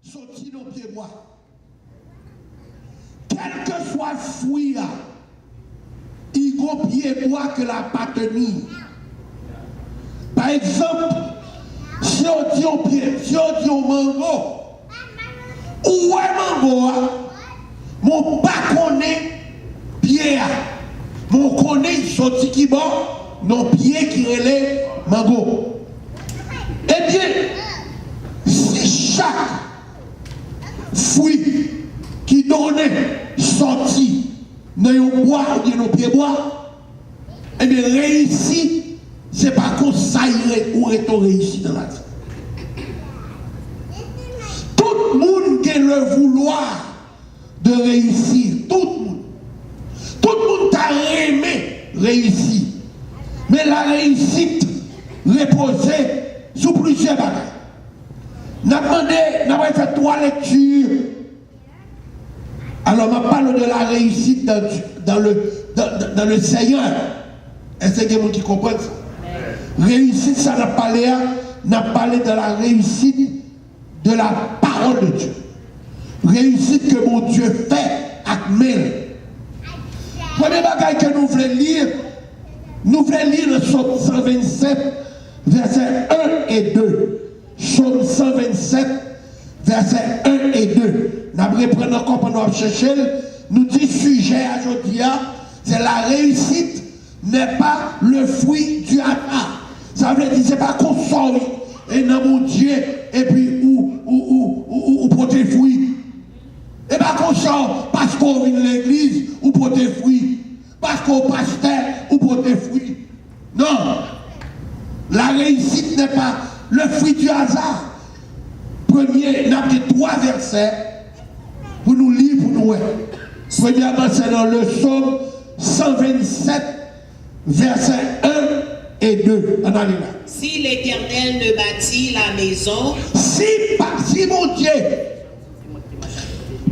sorti nos pieds bois. Quel que soit le fruit, il y a un pied bois que la pas tenir. Par exemple, si on dit au pied, si on dit au mango, où est mango, mon pas connaît pied, mon connaît sorti qui bon, non pied qui relève mango. Eh bien, si chaque fruit qui donnait sorti dans le bois ou dans nos pieds bois, eh bien, réussi, c'est pas qu'on s'aille ou est réussi dans la vie. Tout le monde a le vouloir de réussir. Tout le monde. Tout le monde a aimé réussir. Mais la réussite reposait sur plusieurs bagages. Nous avons fait 3 lectures. Alors, on parle de la réussite dans le Seigneur. Est-ce qu'il y a des gens qui comprennent ça? Réussite, ça n'a parlé de la réussite de la parole de Dieu. Réussite que mon Dieu fait avec main. Premier bagage que nous voulons lire le psaume 127, versets 1 et 2. Psaume 127, versets 1 et 2. Nous reprenons encore pour nous chercher. Nous dit sujet aujourd'hui, c'est la réussite n'est pas le fruit du hasard. Ça veut dire, c'est pas qu'on sort et dans mon Dieu, et puis ou porter fruit. Et pas qu'on sort parce qu'on vient de l'église ou porter fruit. Parce qu'on pasteur ou porter fruit. Non. La réussite n'est pas le fruit du hasard. Premier, nous avons 3 versets pour nous lire, pour nous. Premièrement, c'est dans le psaume 127, versets 1 et 2. On allait là. Si l'Éternel ne bâtit la maison, si mon Dieu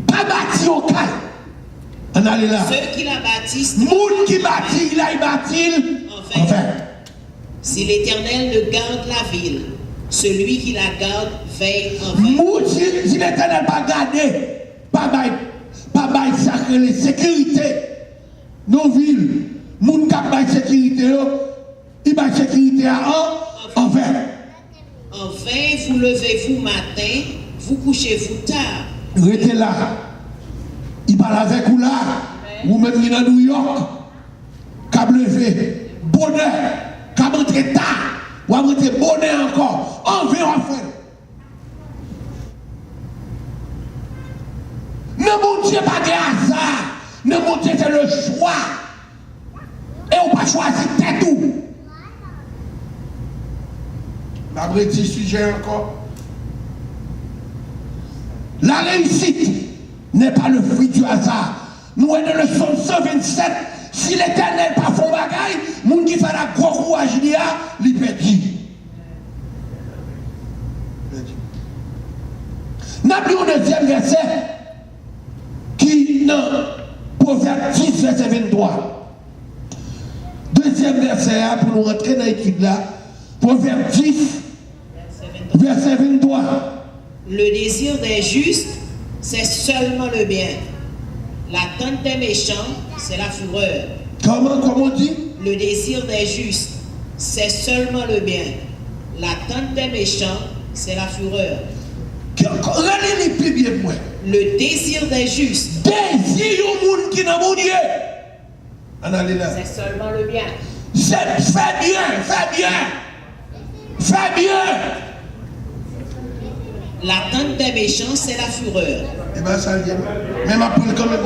pas bâti au cas, on allait là. Ceux qui la bâtissent, monde qui bâtit, il a bâti. Enfin. Si l'Éternel ne garde la ville, celui qui la garde veille en vain. Si l'Éternel pas gardé, pas bail sacré les sécurité, nos villes, moun qui bail sécurité, il bail sécurité en vain. En vain, vous levez-vous matin, vous couchez-vous tard. Restez là. Il parle avec vous là. Ou même dans New York. Cap levé. Bonheur. Cap rentré tard. Ou à rentrer bonheur encore. En vain, en fait. Ne mon Dieu pas de hasard. Ne mon Dieu c'est le choix. Et on pas choisir tout. Après, petit sujet encore. La réussite n'est pas le fruit du hasard. Nous sommes dans le psaume 127. Si l'Éternel pas fait bagaille, moun qui fait la gros courage, il perdu. Nous avons un deuxième verset qui, dans Proverbe 10, verset 23. Deuxième verset, pour nous rentrer dans l'étude là. Proverbe 10, verset 23. Le désir des justes, c'est seulement le bien. L'attente des méchants, c'est la fureur. Comment on dit? Le désir des justes, c'est seulement le bien. L'attente des méchants, c'est la fureur. Regardez plus bien moi. Le désir des justes. Désir au monde qui n'a mon Dieu. On allait là. C'est seulement le bien. Fais bien, fais bien. Fais bien. L'attente des méchants, c'est la fureur. Eh bien, ça vient. Mais ma poule quand même,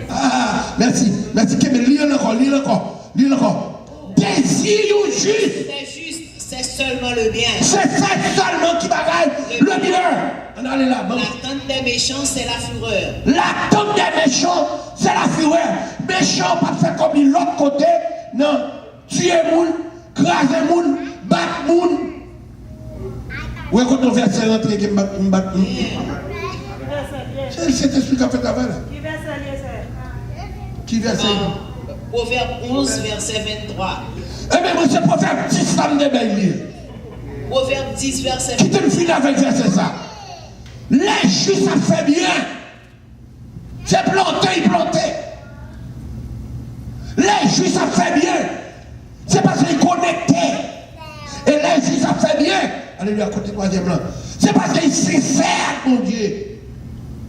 Ah, merci. Merci. Lis encore. Désir juste. C'est seulement le bien. C'est ça seulement qui bagaille le bien. On allait là. L'attente des méchants, c'est la fureur. L'attente des méchants, c'est la fureur. Méchant, pas faire comme l'autre côté. Non. Tuer moun, craser moun, battre moun. Où est quand on verset rentré qui me bat? C'est cet esprit qui a fait avant là. Qui verset? Proverbe 11, verset 23. Eh bien, moi, c'est Proverbe 10, ça me débelle. Proverbe 10, verset 23. Qui te finit avec verset ça? Les justes, ça fait bien. C'est planté, il planté. Les justes, ça fait bien. C'est parce qu'il est connecté. Et les justes, ça fait bien. Alléluia, côté troisième là. C'est parce qu'il est sincère, mon Dieu.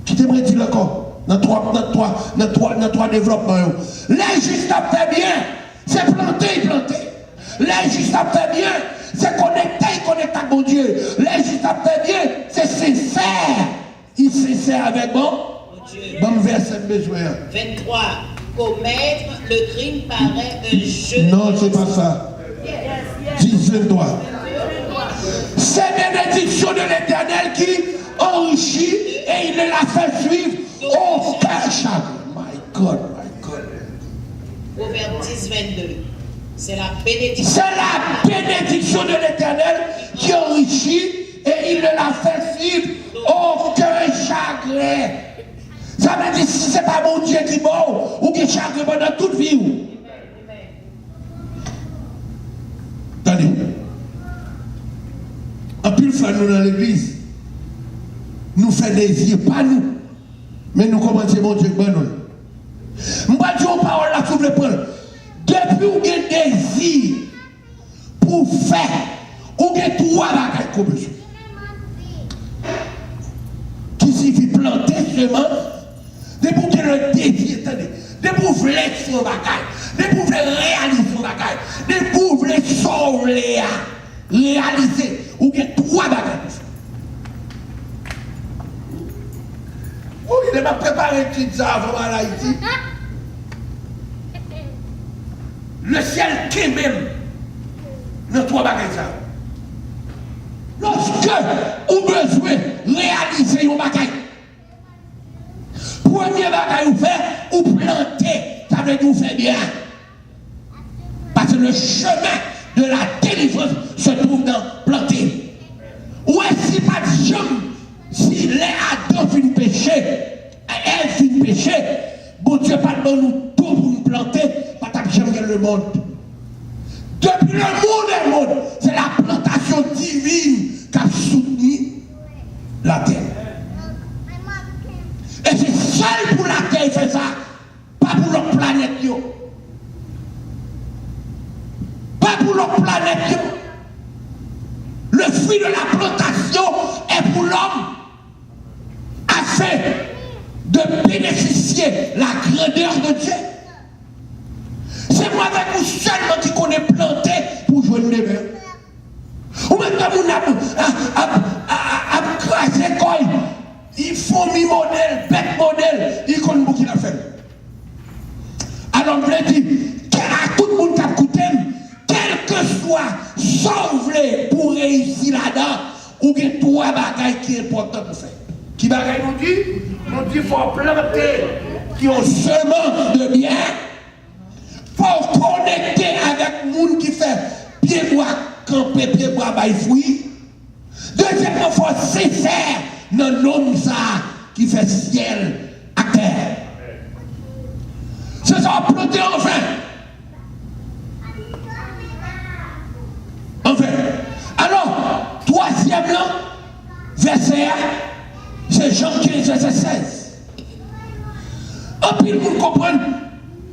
Qui t'aimerait dire encore? Dans trois développements. Les justes, ça fait bien. C'est planté, il planté. Les justes, ça fait bien. C'est connecté, il connecte avec mon Dieu. Les justes, ça fait bien. C'est sincère. Il est sincère avec bon Dieu. Verset besoin. 23. Commettre le crime paraît un jeu. Non, c'est pas ça. 10, 23. C'est bénédiction de l'Éternel qui enrichit et il ne la fait suivre aucun chagrin. My God, my God. Proverbe 10, 22. C'est la bénédiction. C'est la bénédiction de l'Éternel qui enrichit et il ne la fait suivre aucun chagrin. Ça veut dire si ce n'est pas mon Dieu qui est bon ou qui est chagrin pendant toute vie. Attendez. En plus, frère, nous dans l'église, nous faisons des yeux, pas nous, mais nous commençons mon Dieu, bon nous. Moi, je dis aux paroles là, s'il vous plaît, depuis où il y a des désir pour faire, où il y a trois bagages comme ça. Qui signifie planter seulement, de pour que le désir, attendez, de pour vouloir son bagage, de pour vouloir réaliser son bagage, de pour vouloir sauver, réaliser, où il y a trois bagages. Oh, il m'a préparé une petite avant à Haïti. Le ciel qui est même dans trois bagages. Lorsque vous besoin de réaliser un bagage, premier bagage vous fait, vous plantez, ça veut dire vous faites bien. Parce que le chemin de la délivrance se trouve dans planter. Ou est-ce qu'il n'y a pas de jambe, si les Adam finissent péché, elle finit péché, bon Dieu pas de nous tout pour nous planter, pas de jambe dans le monde. Depuis le monde, c'est la plantation divine qui a soutenu la terre. Et c'est seul pour la terre qui fait ça, pas pour l'autre planète. Pas pour l'autre planète. Le fruit de la plantation est pour l'homme afin de bénéficier la grandeur de Dieu. C'est moi avec vous seulement qui connais planter pour jouer le débat. Ou maintenant, vous avez crasé quoi? Il faut mi modèle, bête modèle, il connaît beaucoup la fait. Alors, je veux dire, à tout le monde qui a écouté, quel que soit sauvé pour réussir là-dedans, ou qu'il y a trois bagailles qui sont importants pour faire. Qui bagaille nous dit? Nous dit qu'il faut planter qui ont semence de bien. Pour connecter avec le monde qui fait pied bois, camper, pied bois, bail fruit. Deuxièmement, il faut sincère dans l'homme ça qui fait ciel à terre. C'est ça, planter enfin. Enfin. Alors, troisièmement, verset 1, c'est Jean 15, verset 16. En plus, vous comprenez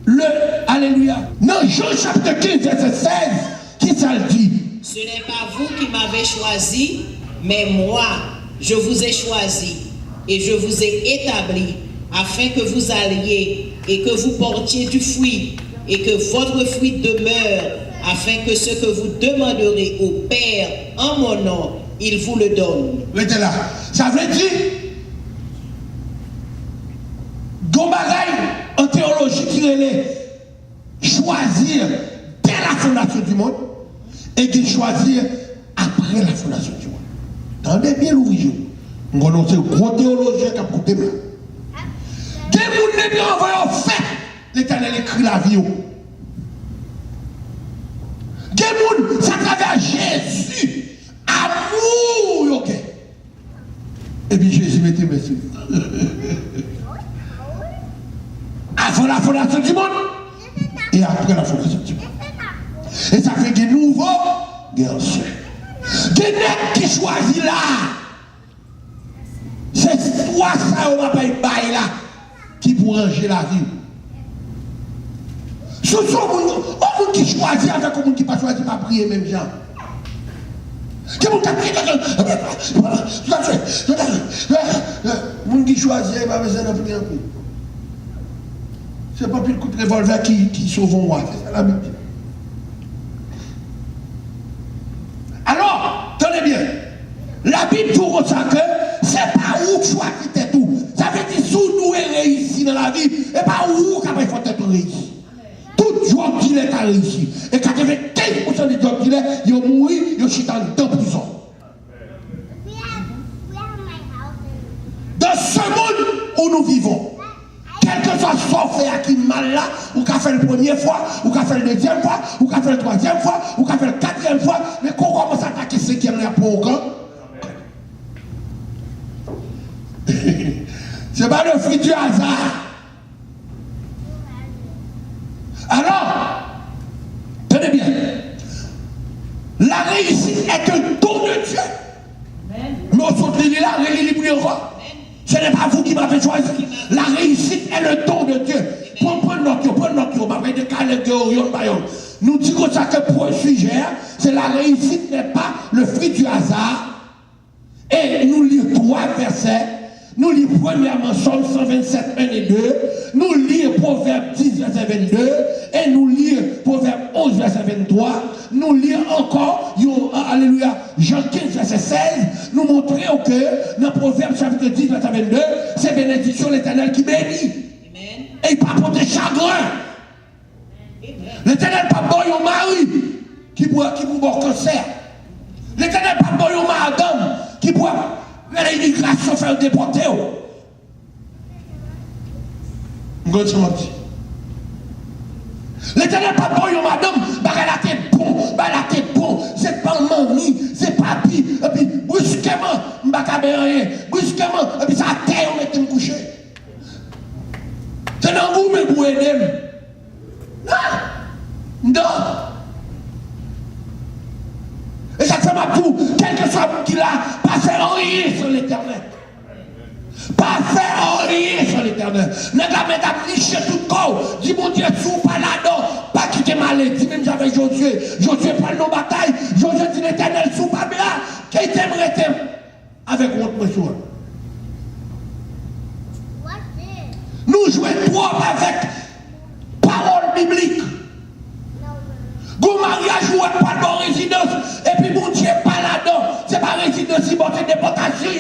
le Alléluia. Dans Jean chapitre 15, verset 16, qui ça le dit? Ce n'est pas vous qui m'avez choisi, mais moi, je vous ai choisi et je vous ai établi afin que vous alliez et que vous portiez du fruit et que votre fruit demeure, afin que ce que vous demanderez au Père en mon nom, il vous le donne. Restez là. Ça veut dire, Gombagaï, en théologie, qui est choisir dès la fondation du monde et qui choisir après la fondation du monde. Tendez bien l'origine. On connaît un gros théologien qui a coupé bien. Des gens qui ont envoyé au fait, l'Éternel écrit la vie. Des gens, ça travers Jésus, amour, ok. Et puis Jésus mettait merci. Avant la fondation du monde et après la fondation du monde. Et ça fait des nouveaux, des anciens. Quelqu'un qui choisit là, c'est toi ça, on va pas y là, qui pour ranger la vie. Ce sont les gens qui choisissent avec les gens qui ne pas choisi pas prier même gens. Qui vont taper, les gens qui choisissent, ils pas besoin de prier. C'est pas plus le coup de revolver qui sauve moi, c'est ça la Bible. Alors, tenez bien, la Bible tout comme ça que c'est pas où choisir tout. Ça veut dire sous nous réussi dans la vie, et pas où qu'après il faut être réussi. Tout job qu'il est à réussir. Et 95% des jobs qu'il est, ils ont mouru, ils ont chuté dans la prison. Dans ce monde où nous vivons, quel que soit ce fait à qui mal là, ou qu'a fait la première fois, ou qu'a fait la deuxième fois, ou qu'a fait la troisième fois, ou qu'a fait la quatrième fois, mais qu'on commence à attaquer ceux qui aiment pour aucun. C'est pas le fruit du hasard. Alors, tenez bien, la réussite est un don de Dieu. Mais on saute les là, ce n'est pas vous qui m'avez choisi. La réussite est le don de Dieu. Prenez notre, nous disons ça que pour le sujet, c'est la réussite n'est pas le fruit du hasard. Et nous lisons 3 versets. Nous lisons premièrement Somme 127, 1 et 2. Nous lisons Proverbe 10, verset 22. Et nous lisons Proverbe 11, verset 23. Nous lisons encore, alléluia, Jean 15, verset 16. Nous montrons que dans Proverbe chapitre 10, verset 22, c'est bénédiction l'Éternel qui bénit. Et il ne pas porter chagrin. L'Éternel pas bon un mari qui pourra avoir cancer. L'Éternel pas bon un madame qui pourra faire l'immigration, faire déporter. L'Éternel pas bon un madame, elle a été bon, c'est pas mamie, c'est papi, et puis brusquement, brusquement, et puis ça a terre, on était me coucher. C'est dans vous, mais vous aidez. Non. Et ça fait ma tout, quel que soit qu'il a, pas faire rien sur l'Éternel. Pas faire rien sur l'Éternel. N'a pas mettre licher tout le corps. Dis mon Dieu, sous pas là-dedans. Pas quitter maladie. Même j'avais Josué. Josué prend nos batailles. Josué dit l'Éternel sous pas bien. Qui t'aimerait avec votre monsieur. Nous jouons trop avec parole biblique. Go mariage ou pas de résidence. Et puis mon Dieu pas là-dedans. C'est pas résidence, c'est porter déportation.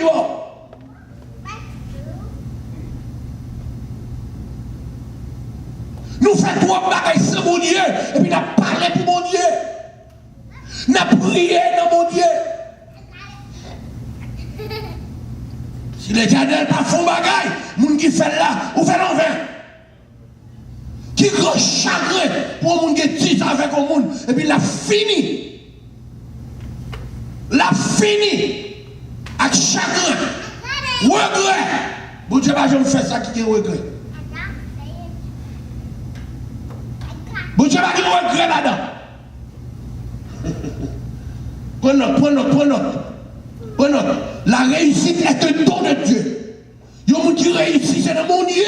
Nous faisons trop de bagages sans mon Dieu. Et puis nous avons parlé pour mon Dieu. Nous avons prié dans mon Dieu. Si l'Éternel pas fait un bagage, les gens qui fait là, ou fait l'envers. Qui grand chagrin pour les gens qui disent avec le monde. Et puis la fini. La fini. Avec chagrin. Regret. Bon Dieu, je me fais ça qui est regret. Bon Dieu, je me regret là-dedans. Prenez note. La réussite est un don de Dieu. Il y a des gens qui réussissent, c'est dans mon Dieu.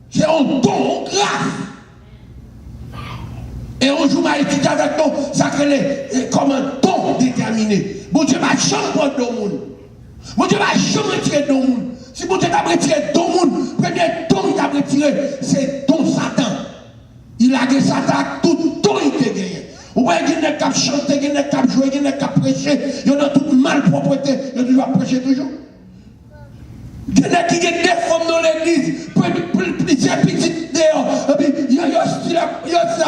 C'est un don grave. Et un jour, je étudié avec nous, ça crée comme un don déterminé. Bon Dieu va jamais prendre de monde. Bon Dieu va jamais retirer de monde. Si bon Dieu t'a retiré de monde, le premier don qu'il t'a retiré, c'est don Satan. Il a gagné Satan, tout don il t'a gagné. Ou bien il n'y a qu'à chanter, il n'y a qu'à jouer, il n'y a qu'à prêcher, il y en a toute malpropreté, il doit prêcher toujours. Il y en a qui ont des femmes dans l'église, plusieurs petites dehors, et puis il y a style à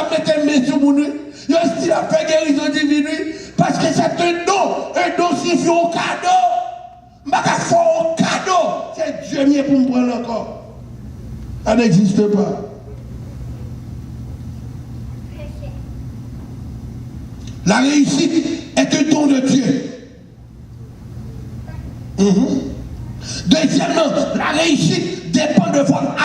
mettre un main sur mon nez, il y a style à faire guérison divine, parce que c'est un don signifie un cadeau. Je ne vais pas faire un cadeau, c'est Dieu mieux pour me prendre encore. Ça n'existe pas. La réussite est un don de Dieu. Deuxièmement, la réussite dépend de votre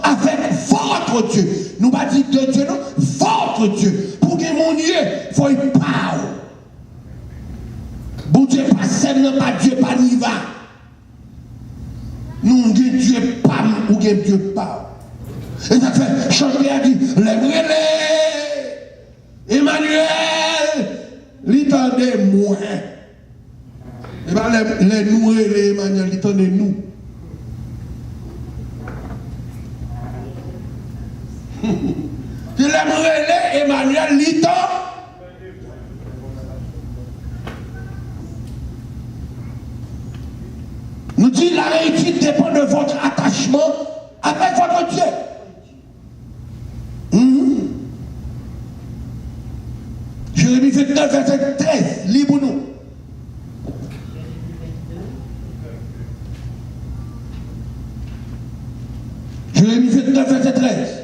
attachement avec votre Dieu. Nous pas dire de Dieu, non, votre Dieu. Pour que mon Dieu, il faut y parler. Bon Dieu pas seulement pas Dieu pas n'y va. Nous Dieu pas ou Dieu pas. Et ça fait chanter a dit les Emmanuel, l'itendez moi. Et bien les nous et les Emmanuel, l'itendez nous. Tu l'aimerais Emmanuel, l'itend. Nous dit la réussite dépend de votre attachement avec votre Dieu. Jérémie 29, verset 13, libre-nous. Jérémie 29, verset 13.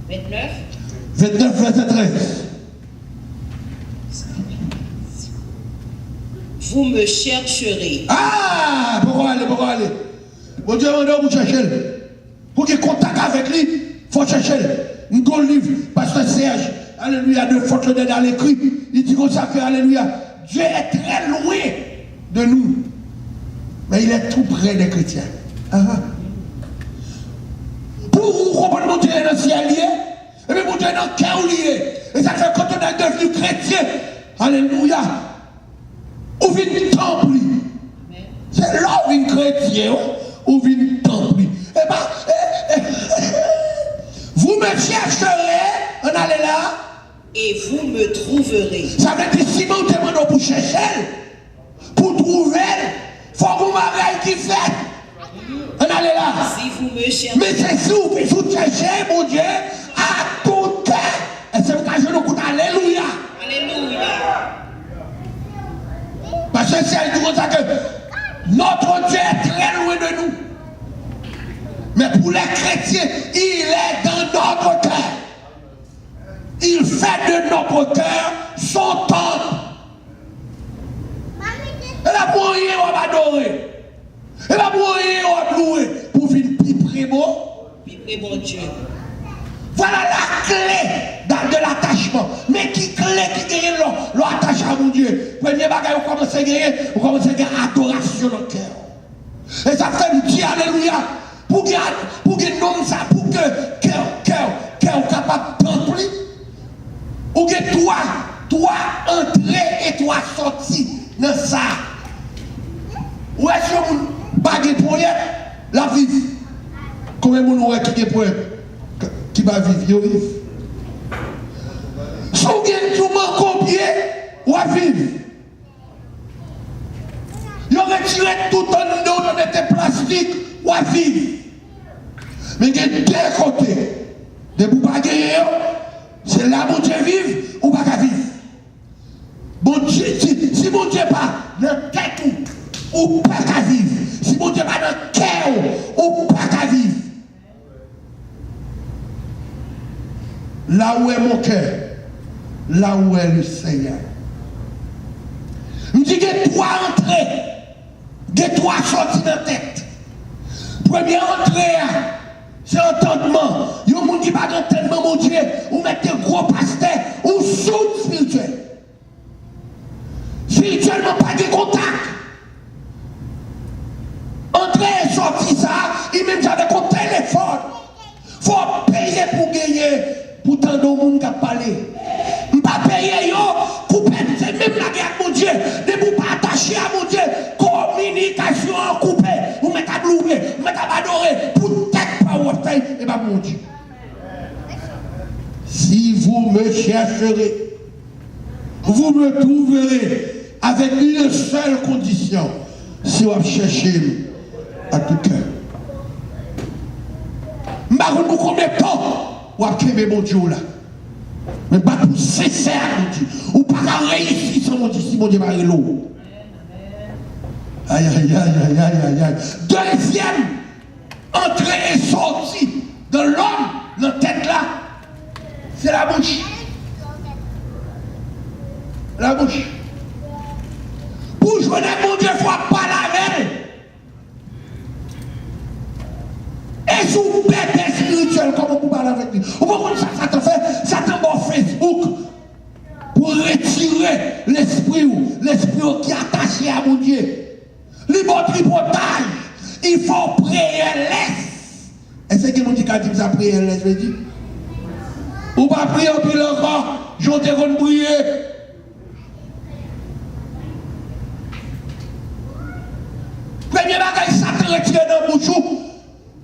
« 29, verset 13. Vous me chercherez. » Ah, pourquoi aller? Bon Dieu, on doit chercher. Pour qu'il y ait contact avec lui, il faut chercher. Nous avons le livre, Pasteur Serge, alléluia, de faute dans l'écrit. Il dit comme ça que, alléluia, Dieu est très loin de nous. Mais il est tout près des chrétiens. Pour vous comprendre, mon Dieu est dans le ciel lié, et puis mon Dieu est dans le cœur lié. Et ça fait quand on est devenu chrétien, alléluia, ou vient le temple. C'est là où vient chrétien, ou vient le temple. Eh bien, vous me chercherez, on allait là. Et vous me trouverez. Ça veut dire si vous demandez pour chercher, pour trouver, il faut que vous m'arrêtez qui fait. On allait là. Si vous me cherchez. Mais c'est si vous cherchez, mon Dieu, à tout cœur. Et c'est pourquoi je nous écoute, alléluia. Alléluia. Parce que c'est comme ça que notre Dieu est très loin de nous. Mais pour les chrétiens, il est dans notre cœur. Il fait de notre cœur son temple. Et là, pour rien, on va adorer. Et là, pour rien, on va louer. Pour venir piper bon. Piper bon Dieu. Voilà la clé de l'attachement. Mais qui clé qui gagne l'attachement à mon Dieu? Premier bagage, vous commencez à gagner adoration dans le cœur. Et ça fait me dire alléluia. Pour que nom ça, pour que cœur capable d'entrer. Ou que toi entrer et toi sortir dans ça. Ou est-ce que vous baguez pour la vie? Combien de gens qui va vivre? Si vous avez tout copié, ou à vivre. Vous retiré tout en nous, on était plastique, ou à vivre. Mais il y a deux côtés. De vous pas gagner, c'est là mon Dieu vive ou pas vivre. Bon Dieu, si mon Dieu pas dans la tête ou pas qu'à vivre. Si mon Dieu pas dans le cœur ou pas qu'à vivre. Là où est mon cœur, là où est le Seigneur. Je dis que trois entrées, que trois sorties dans la tête. Première entrée, c'est entendement. Il y a des gens qui ne parlent pas d'entendement, mon Dieu, ou mettez un gros pasteur, ou sourd spirituel. Spirituellement, pas de contact. Entrer et sortir ça, il même j'avais un téléphone. Il faut payer pour gagner, pour tant de monde qui a parlé. Je ne pas payer, couper, c'est même la guerre, mon Dieu. Ne vous pas attacher à mon Dieu. Communication coupée. Vous mettez à louer, vous mettez à adorer, pour tête par votre taille, et bien mon Dieu. Si vous me chercherez, vous me trouverez avec une seule condition. Si vous cherchez à tout cœur. Je ne sais pas combien de temps vous avez mon Dieu là. Mais pas pour cesser à mon Dieu. Ou pas réussir sans mon Dieu, si mon Dieu va l'eau. Aïe, aïe, aïe, aïe, aïe, aïe. Deuxième entrée et sortie de l'homme, dans la tête là, c'est la bouche. La bouche. Pour jouer mon Dieu, il faut pas laver. Et sous bête spirituel, comme on peut parler avec lui. Ou pourquoi ça te fait, ça t'envoie Facebook, l'esprit qui est attaché à mon Dieu. Les bon tripotage, il faut prier laisse. Est-ce que mon Dieu a dit ça prier laisse, je dis? Ou pas prier au pile encore, j'en ai qu'on prier. Premier bagage, ça te retire dans le bouchou.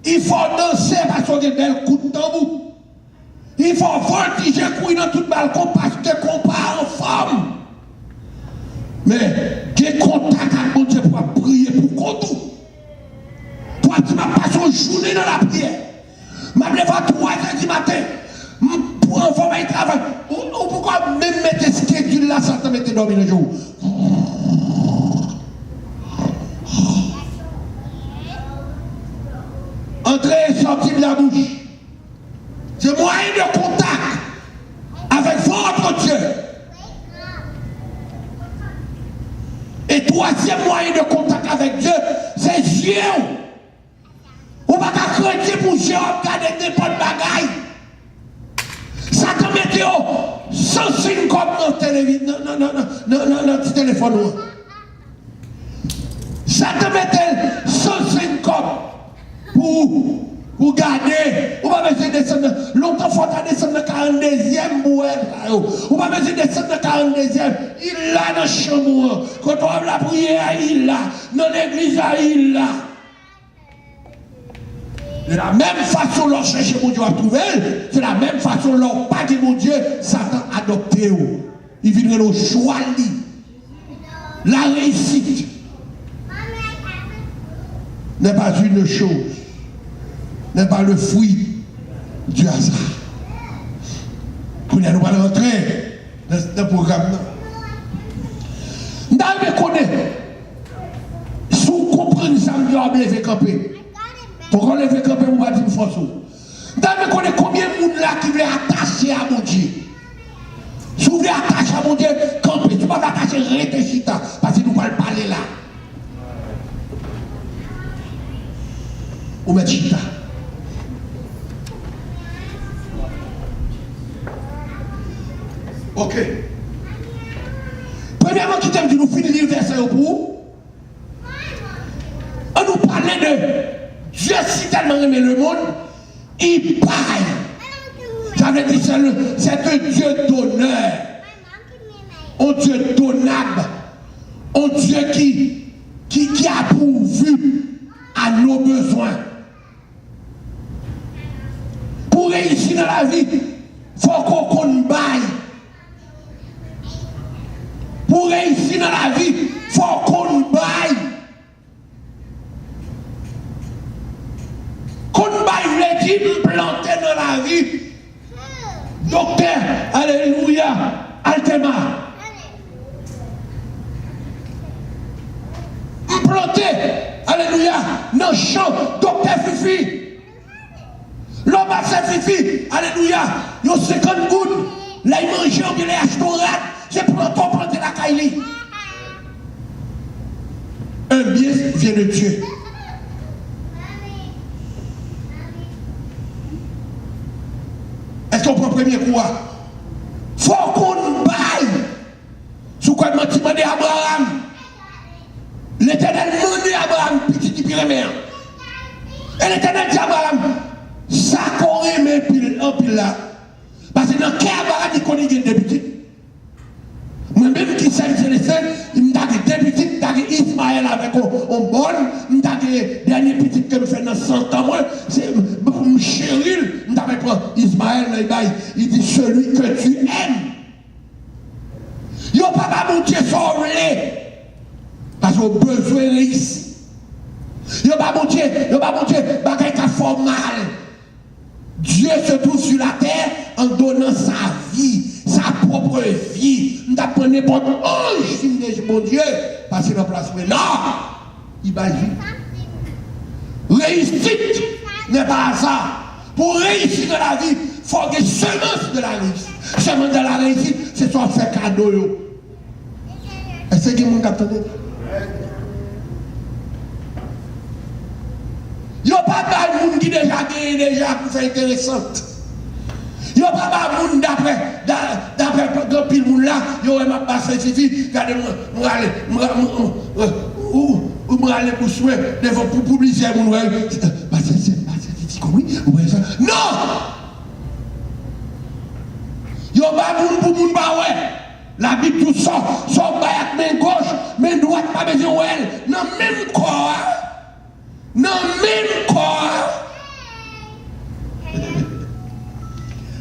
Il faut danser parce qu'on a des coups de tambour. Il faut voltiger, courir dans tout le balcon parce que qu'on part en forme. Mais, des contacts avec mon Dieu pour prier pour tout. Toi, tu m'as passé une journée dans la prière. Je me lève à 3h du matin. Pour un forme de travail. Ou pourquoi même mettre ce schedule là, ça te mette dormir le jour. Entrer et sortir de la bouche. C'est moyen de contact avec votre Dieu. Et troisième moyen de contact avec Dieu, c'est Dieu. On ne va pas craindre pour Dieu regarder des bonnes bagailles. Ça te met sans signe comme dans télévision, non, petit téléphone. Ça te met sans signe comme pour garder. On va besoin de descendre. Longtemps, il faut descendre dans 42e bouelle. On va besoin de descendre dans 42e. Il l'a dans le chambre. Quand on a la prière, il l'a. Dans l'église, il l'a. De la même façon, l'on cherche mon Dieu à trouver, c'est la même façon, l'on pas de mon Dieu, Satan adopté. Il vient le choix, la réussite n'est pas une chose, n'est pas le fruit du hasard. Pour nous rentrer dans ce programme. Nous connaissons, si vous comprenez ça, nous devons lever camper. Pour qu'on lève camper, vous va dire une force. Nous connaissons combien de monde là qui veut attacher à mon Dieu. Si vous voulez attacher à mon Dieu, camper. Tu ne vas pas attacher rester chita, parce que nous allons parler là. Ou mettre chita. Ok. Premièrement, qui t'aime dit nous finir le verset au bout. On nous parlait de Dieu si tellement aimé le monde, il parle. Ça veut dire que c'est un Dieu d'honneur. Un Dieu donnable. Un Dieu qui a pourvu à nos besoins. Pour réussir dans la vie, il faut qu'on baille. Pour réussir dans la vie, il faut qu'on baille. Qu'on baille, dit planter dans la vie. Docteur, alléluia, Altema. Planter, alléluia, dans le champ, docteur Fifi. L'homme a fait Fifi, alléluia, il y a 50 gouttes. Là, il mange, il est acheté, c'est planter la caille. Un bien vient de Dieu. Est-ce qu'on prend le premier coup? Faut qu'on baille. Sous quoi il m'a dit Abraham? L'Éternel m'a dit Abraham, petit pyrénéen. Et l'Éternel dit Abraham, ça qu'on aime en pile là. Parce que dans quel Abraham il connaît des petits. Moi-même qui sais Célestin, il m'a dit des petits, il m'a dit Ismaël avec un bon, il m'a dit dernier petit que je fais dans 100 ans, c'est mon chéri, il m'a dit Ismaël, il dit celui que tu aimes. Il n'y a pas mon Dieu sauvé. Parce qu'on a besoin de réussir. Il n'y a pas mon Dieu, bagaille qui fait mal. Dieu se trouve sur la terre en donnant sa vie, sa propre vie. Nous n'avons pas n'importe ange, si mon Dieu, parce qu'il a place. Mais non, il va vivre. Réussite n'est pas ça. Pour réussir dans la vie, il faut que semence de la réussite. Semence de la réussite, c'est soit faire cadeau. Est-ce que vous m'entendez? Il n'y a pas de monde qui déjà gagné déjà pour faire intéressante. Il n'y a pas de monde d'après le monde là yo m'a passé Fifi, regardez-moi, moi aller pour soin devant pour publier mon parce que c'est dit oui, ça. Non! Yo ba moun pour moun ba ouais. La Bible tout ça, son bayak main gauche, main droite pas besoin ouais. Non même corps. Non même corps.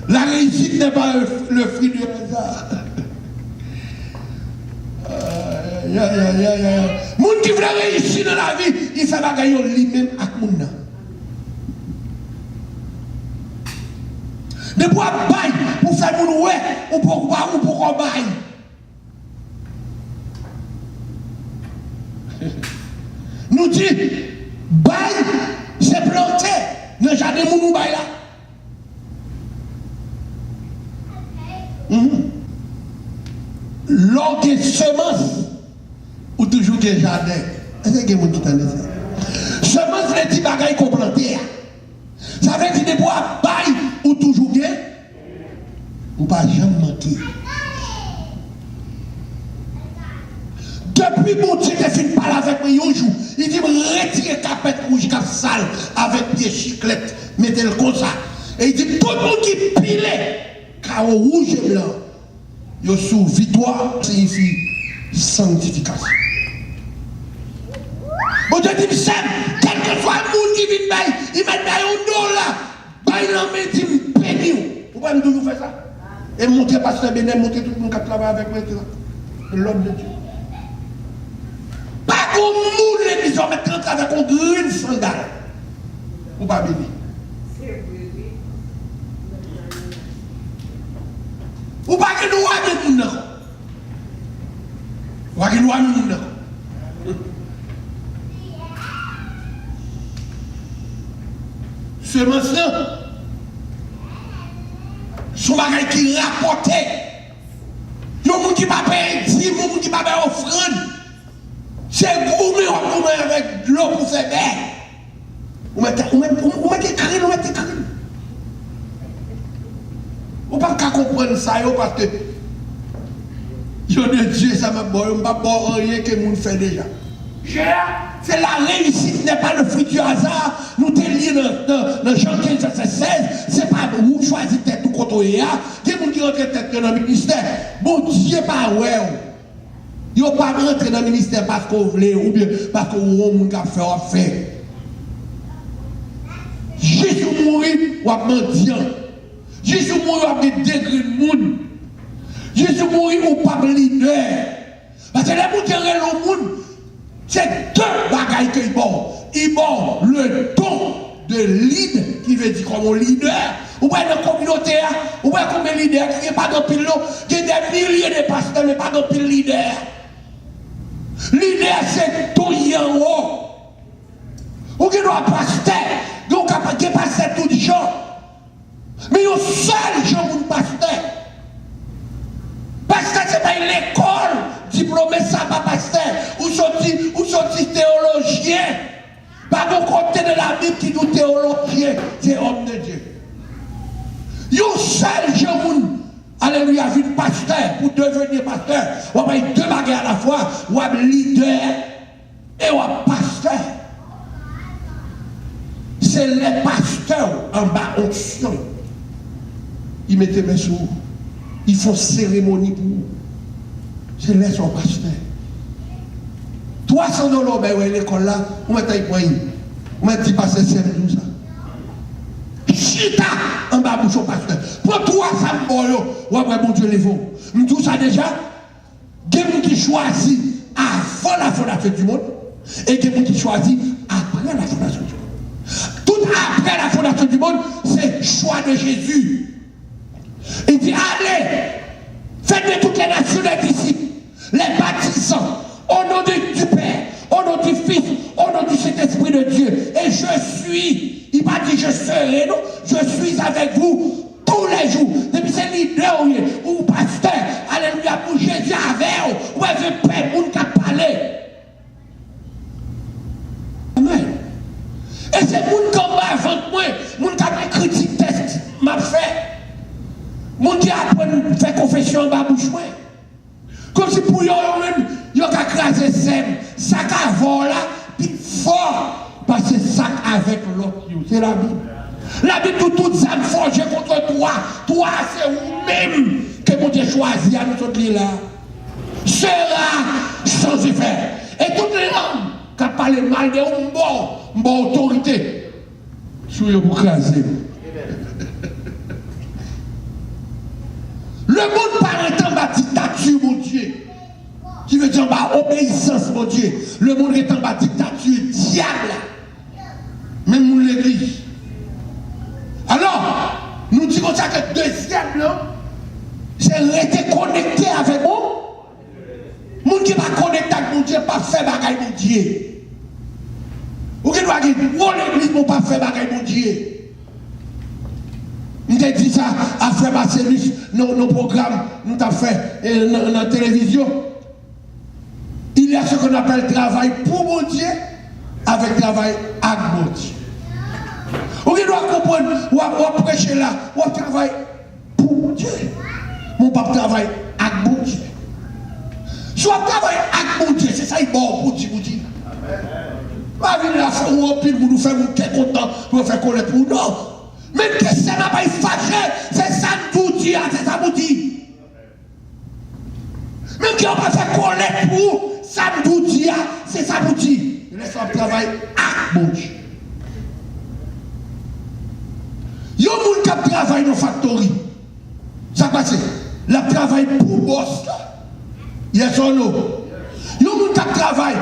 La réussite n'est pas le fruit du hasard. Moun qui veut réussir dans la vie, il fait bagaille lui-même avec moun. Mais pour bailler, pour faire moun ouais, ou pour bailler. Nous dit, baille, c'est planté. Ne jamais moun baille là. L'or qui est semence, ou toujours qui est jardin. Est-ce que vous avez ça? Semence, les petits bagailles qu'on plante. Ça veut dire que pour bail, ou toujours qui ou pas jamais manquer. Depuis mon Dieu qui fait parler avec moi un jour, il dit retirez capette rouge cap sale avec pied chiclette, mettez-le comme ça. Et il dit tout le monde qui pile, car rouge et blanc. Yo sous victoire signifie sanctification. Bon Dieu dit Sam, quel que soit le monde qui vient bailler, il met un dollar, baille l'homme dit béni. Pourquoi nous toujours faire ça? Et monter pasteur Benet, monter tout le monde qui travaille avec moi, l'homme de Dieu. Pas comme nous l'église, on met avec un green sandal. Ou pas béni. Ou pas que nous avons des gens. Ou pas que nous avons des gens. Seulement ça, son bagage qui rapportait. Il y a des gens qui ne peuvent pas payer 10, il y a des gens qui ne peuvent pas offrande. C'est gourmet avec de l'eau pour faire bien. Vous mettez crème, vous mettez crème. Vous ne pouvez pas comprendre ça parce que Dieu de Dieu, ça m'a bon, je ne peux pas rien que nous fait déjà. C'est la réussite, n'est pas le fruit du hasard. Nous te lions dans Jean 15, verset 16. Ce n'est pas vous choisissez tête tout contre eux. Il y a des gens qui rentrent tête dans le ministère. Bon Dieu, pas ouais. Ils ne pas rentrer dans le ministère parce qu'on voulait ou bien parce qu'on a fait. Jésus mourit ou a mendiant. Jésus mourit ou a dégré le monde. Jésus mourit ou pas leader. Parce que les gens qui ont le monde, c'est deux bagailles qu'ils ont. Ils ont le don de leader, qui veut dire comme un leader. Ou bien dans la communauté, ou bien comme un leader qui n'est pas dans le pile, qui est des milliers de pasteurs, mais pas dans le pile leader. Leader, c'est tout en haut. Ou qui doit pasteur, donc qui est pasteur tout le jour. Mais au seul jour pour le pasteur. Pasteur, c'est pas l'école, diplômé, ça pas pasteur. Ou sorti théologien. Pas de côté de la Bible qui dit théologien, c'est homme de Dieu. Au seul jour, alléluia, vu le pasteur, pour devenir pasteur, on va deux bagages à la fois, on va leader et on va pasteur. C'est les pasteurs en bas onction. Ils mettent mes sous. Ils font cérémonie pour vous. Je laisse son pasteur. 300 $, ben ouais, l'école là, on met un point. On met un petit pasteur, c'est tout ça. Chita en bas bouche au pasteur. Pour 300 $, ouais, bon Dieu, les vaux. Tout ça déjà, il y a des gens qui choisissent avant la fondation du monde et il y a des gens qui choisissent après la fondation du monde. Tout après la fondation du monde, c'est le choix de Jésus. Il dit, allez, faites de toutes les nations des disciples, les baptisants, au nom du Père, au nom du Fils, au nom du Saint-Esprit de Dieu. Et je suis, il m'a dit, je serai, non, je suis avec vous tous les jours. Depuis c'est leader ou pasteur, alléluia, pour Jésus avec vous, ou avec Père, vous qui parlé. Amen. Et c'est mon combat avant moi, mon qui a critique test m'a fait. Mon qui apprend faire confession en bas bouche. Comme si pour eux même, ils ont crasé ça qu'a volé, puis fort, parce que c'est ça avec l'autre. C'est la Bible. La Bible dit tout ça me forge contre toi. Toi, c'est vous-même que mon Dieu choisit à nous autres là. Sera sans effet. Et toutes les hommes qui parlent mal de bon autorité, sur eux pour craser. Le monde paraît en bas dictature, mon Dieu. Qui veut dire en bas obéissance, mon Dieu. Le monde est en bas dictature, diable. Même l'église. Alors, nous disons ça que deuxième, c'est rester connecté avec moi. Moun qui va connecter avec mon Dieu, pas faire bagaille mon Dieu. Ou qui doit dire, oh l'église, pour pas faire bagaille mon Dieu. Nous avons dit ça à frère Marcellus, nos programmes, nous avons fait dans la télévision. Il y a ce qu'on appelle travail pour mon Dieu, avec travail avec mon Dieu. Ou qui doit comprendre, ou prêcher là, ou travail pour mon Dieu. Mon papa travaille avec mon Dieu. Soit travail avec mon Dieu, c'est ça, il est bon pour Dieu. Pas venir là, pour nous faire content, pour nous faire connaître pour nous. Même que ça n'a pas fâché, c'est ça nous dit, c'est ça nous dit. Même qu'on va faire connaître pour ça nous dit, c'est ça nous dit. Laisse-moi travailler avec mon Dieu. Il y a des gens qui travaillent dans la factory. Ça passe. La travail pour boss. Yes or no? Il y a des gens qui travaillent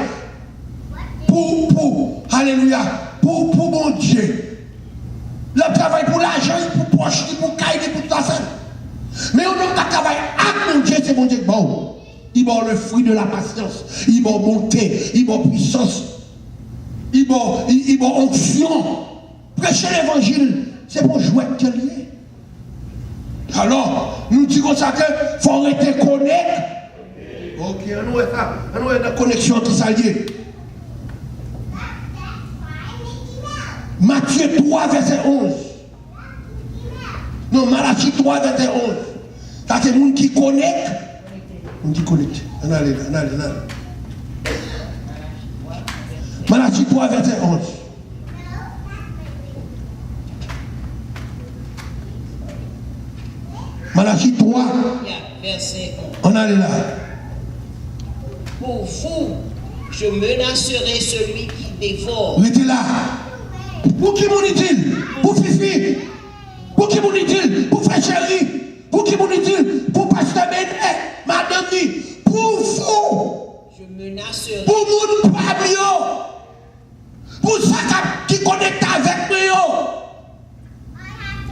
pour, alléluia, pour mon Dieu. Le travail pour l'argent, pour poche, pour caille, pour tout ça. Mais on a travail avec mon Dieu, c'est mon Dieu bon. Il va le fruit de la patience. Il va monter, il va puissance. Il va onction. Prêcher l'évangile, c'est pour jouer quel lié. Alors, nous disons ça que faut rester connecté. Ok, on a une connexion qui s'allie. Matthieu 3, verset 11. Non, Malachie 3, verset 11. Ça, c'est le monde qui connecte. On dit connecte. Allez. Malachie 3, verset 11. Malachie 3, verset 11. On allait là. Pour vous, je menacerai celui qui dévore. Mettez là. Pour qui m'en est-il? Pour Fifi? Pour qui m'en est-il? Pour Frère Chéri? Pour qui m'en est-il? Pour Pasteur Benet? Madame Ni? Pour vous? Je menacerai. Pour mon pabio? Pour ça qui connecte avec moi?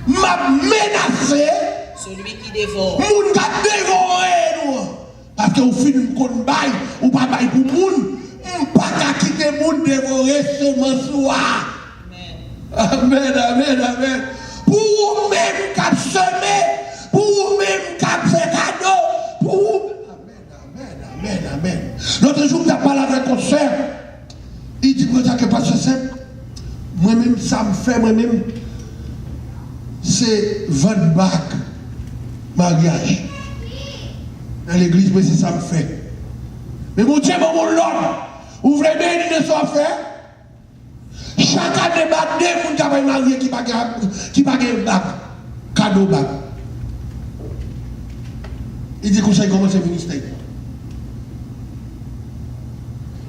M'a menacé. Celui qui dévore. Moun qui dévoré nous. Parce que au fin de compte bail ou pas bail pour moun, pas quitter moun dévorer seulement soir. Amen. Pour vous-même qui avez semé, pour vous-même qui avez fait cadeau, pour vous. Amen. L'autre jour, tu as parlé avec un soeur, il dit que ça que pas simple. Moi-même, ça me fait, c'est 20 bacs mariage. Dans l'église, mais c'est ça me fait. Mais mon Dieu, mon l'homme, ouvrez bien une soif fait. Chaque année, deux gens qui marié qui va gagner bac, cadeau bac. Il dit conseil comment c'est ministère.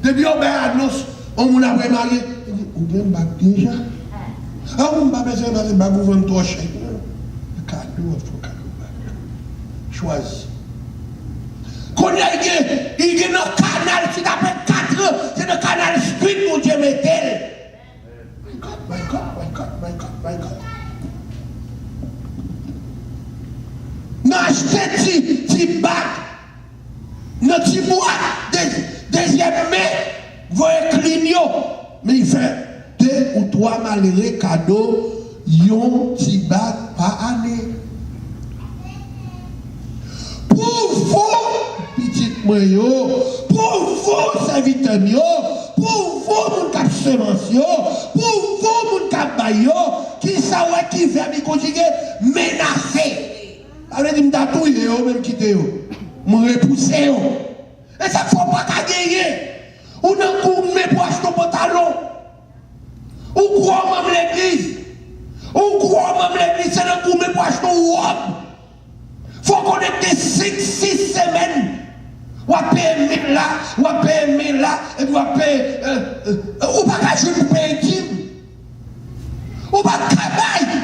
Depuis on annonce, on a marié, il dit, on gagne bac déjà. Ah, on va besoin de bac, vous vendez trop cher. Cadeau, il faut cadeau bac. Choisis. Quand il y a un canal qui t'appelle 4 ans, c'est le canal Speed, mon Dieu, mettez. My God. N'a acheté petit bac, notre petit boîte, deuxième mai, voyez clignot. Mais il fait 2 ou 3 malheureux cadeaux, yon petit bac par année. Pour vous, petite moyo, pour vous, serviteurs, pour vous, mon cap semence, pour vous, mon cap bayo, qui savait qui fait me conjuguer, menacé. Alors, il m'a tatoué, même quitter. me repousser. Et ça faut pas qu'à gagner. Ou non, ou me pour acheter ton pantalon. Ou croire même l'église. Ou croire même l'église, c'est un coup me pour acheter ton robe. Faut qu'on ait 5-6 semaines. Ou à payer 1000 là, ou à payer 1000 là, et puis ou à payer. Ou pas qu'à jouer pour payer 10. Ou pas travailler.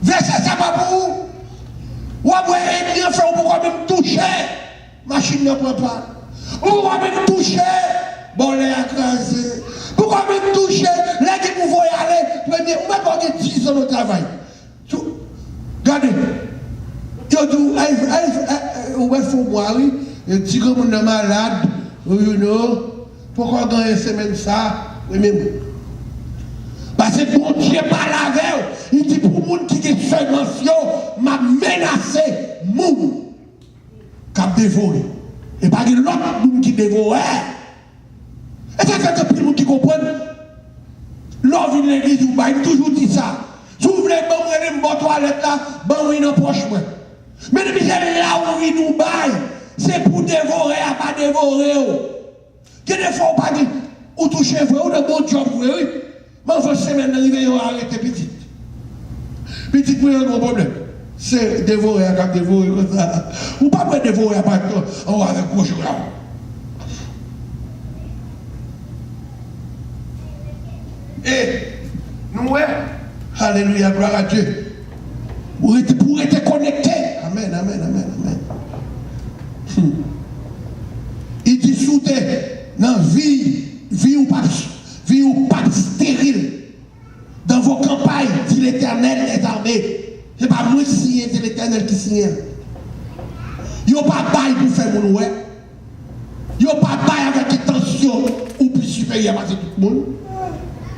Verset ça pas pour vous. Ou à bien faire pour même toucher. Machine ne prend pas. Ou à même toucher. Bon, les écrasé. Pourquoi même toucher? Là qui vous voyez aller, premier, ou même pas 10 ans au travail. Regardez. Yo dis, ou bien faut moi, oui. Un petit gars est malade. You know. Pourquoi dans une semaine ça? Oui, même. Parce que mon Dieu pas la veille. Il dit pour les gens qui est seulement m'a menacé, moun, qui a dévoré. Et pas l'autre monde qui dévore. Et ça fait que les gens qui comprennent, l'on vient de l'église, il toujours dit ça. Si vous voulez, vous bon toilette là, bon, oui, dans poche. Mais depuis là où il nous baille, c'est pour dévorer, à pas dévorer. Que des fois, on pas dit, ou toucher vous, ou de bon job, oui. Mais il faut semaine d'arriver à arrêter petite. Petite, il y a un gros problème. C'est dévorer, à dévorer comme ça. Ou pas pour dévorer à pas on va avec gauche là. Et nous, alléluia, gloire à Dieu. Pour être connecté. Amen, amen, amen, amen. Il dit sous dans vie ou pas stérile. Dans vos campagnes, dit l'Éternel des armées. Ce n'est pas moi qui signe, c'est l'Éternel qui signe. Il n'y a pas bail pour faire mon ouais. Il n'y a pas bail avec intention ou plus supérieur à tout le monde.